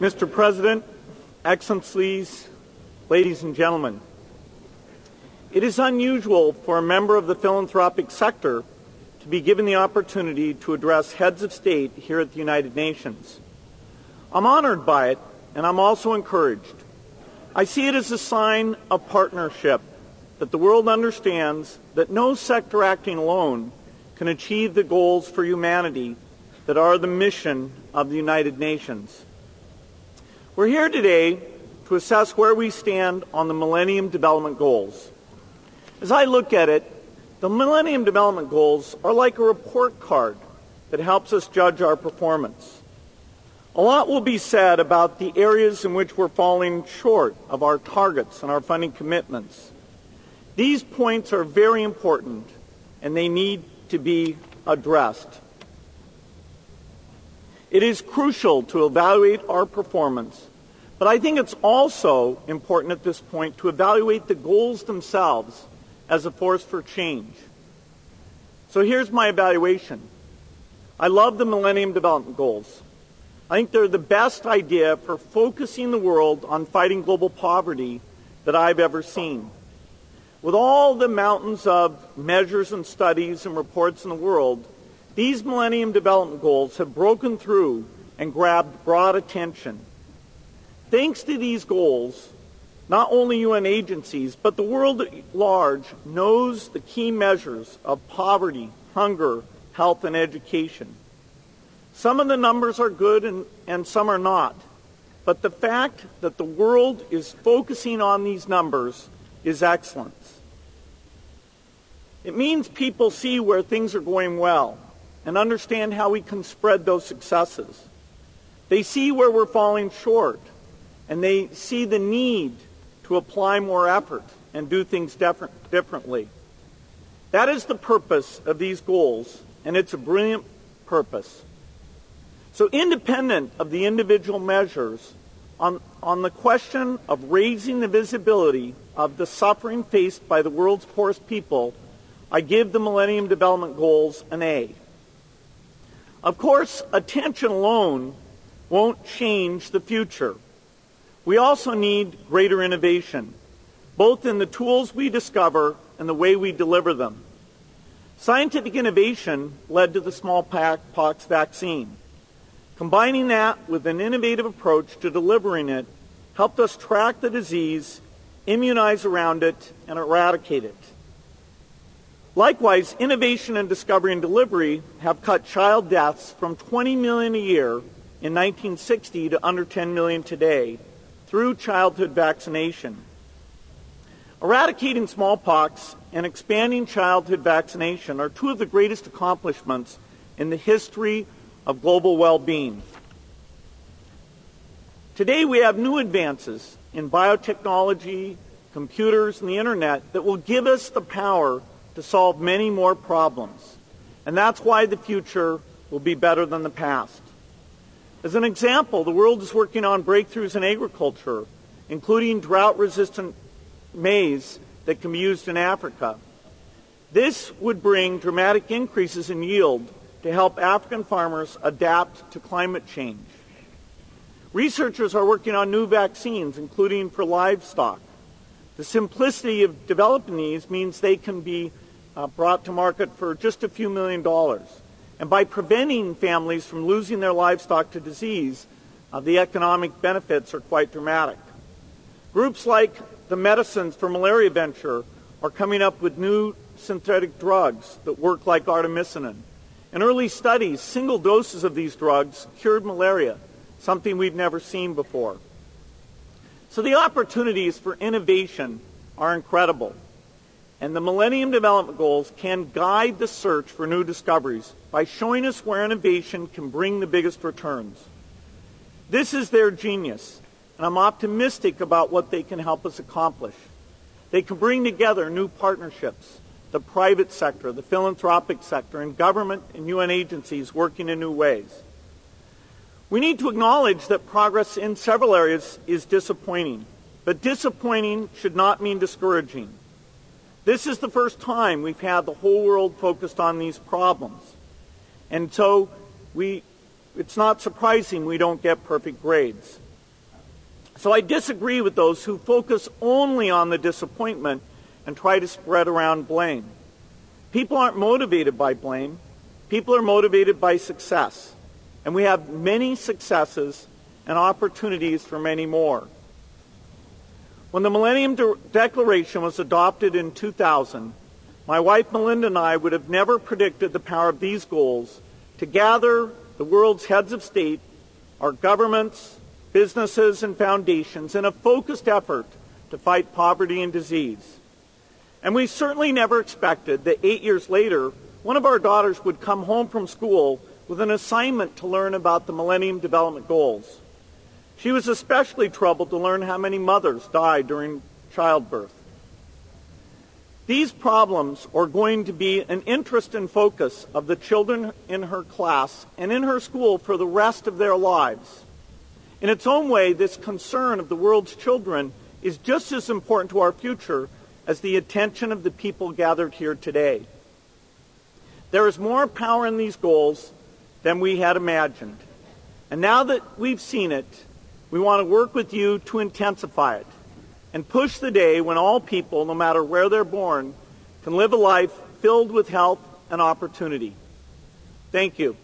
Mr. President, Excellencies, ladies and gentlemen, it is unusual for a member of the philanthropic sector to be given the opportunity to address heads of state here at the United Nations. I'm honored by it, and I'm also encouraged. I see it as a sign of partnership, that the world understands that no sector acting alone can achieve the goals for humanity that are the mission of the United Nations. We're here today to assess where we stand on the Millennium Development Goals. As I look at it, the Millennium Development Goals are like a report card that helps us judge our performance. A lot will be said about the areas in which we're falling short of our targets and our funding commitments. These points are very important, and they need to be addressed. It is crucial to evaluate our performance, but I think it's also important at this point to evaluate the goals themselves as a force for change. So here's my evaluation. I love the Millennium Development Goals. I think they're the best idea for focusing the world on fighting global poverty that I've ever seen. With all the mountains of measures and studies and reports in the world, these Millennium Development Goals have broken through and grabbed broad attention. Thanks to these goals, not only UN agencies, but the world at large knows the key measures of poverty, hunger, health, and education. Some of the numbers are good and some are not. But the fact that the world is focusing on these numbers is excellent. It means people see where things are going well and understand how we can spread those successes. They see where we're falling short, and they see the need to apply more effort and do things differently. That is the purpose of these goals, and it's a brilliant purpose. So independent of the individual measures, on the question of raising the visibility of the suffering faced by the world's poorest people, I give the Millennium Development Goals an A. Of course, attention alone won't change the future. We also need greater innovation, both in the tools we discover and the way we deliver them. Scientific innovation led to the smallpox vaccine. Combining that with an innovative approach to delivering it helped us track the disease, immunize around it, and eradicate it. Likewise, innovation in discovery and delivery have cut child deaths from 20 million a year in 1960 to under 10 million today through childhood vaccination. Eradicating smallpox and expanding childhood vaccination are two of the greatest accomplishments in the history of global well-being. Today we have new advances in biotechnology, computers, and the internet that will give us the power to solve many more problems. And that's why the future will be better than the past. As an example, the world is working on breakthroughs in agriculture, including drought-resistant maize that can be used in Africa. This would bring dramatic increases in yield to help African farmers adapt to climate change. Researchers are working on new vaccines, including for livestock. The simplicity of developing these means they can be brought to market for just a few $1 million. And by preventing families from losing their livestock to disease, the economic benefits are quite dramatic. Groups like the Medicines for Malaria Venture are coming up with new synthetic drugs that work like artemisinin. In early studies, single doses of these drugs cured malaria, something we've never seen before. So the opportunities for innovation are incredible. And the Millennium Development Goals can guide the search for new discoveries by showing us where innovation can bring the biggest returns. This is their genius, and I'm optimistic about what they can help us accomplish. They can bring together new partnerships, the private sector, the philanthropic sector, and government and UN agencies working in new ways. We need to acknowledge that progress in several areas is disappointing, but disappointing should not mean discouraging. This is the first time we've had the whole world focused on these problems. And so it's not surprising we don't get perfect grades. So I disagree with those who focus only on the disappointment and try to spread around blame. People aren't motivated by blame. People are motivated by success. And we have many successes and opportunities for many more. When the Millennium Declaration was adopted in 2000, my wife Melinda and I would have never predicted the power of these goals to gather the world's heads of state, our governments, businesses, and foundations in a focused effort to fight poverty and disease. And we certainly never expected that 8 years later, one of our daughters would come home from school with an assignment to learn about the Millennium Development Goals. She was especially troubled to learn how many mothers died during childbirth. These problems are going to be an interest and focus of the children in her class and in her school for the rest of their lives. In its own way, this concern of the world's children is just as important to our future as the attention of the people gathered here today. There is more power in these goals than we had imagined. And now that we've seen it, we want to work with you to intensify it and push the day when all people, no matter where they're born, can live a life filled with health and opportunity. Thank you.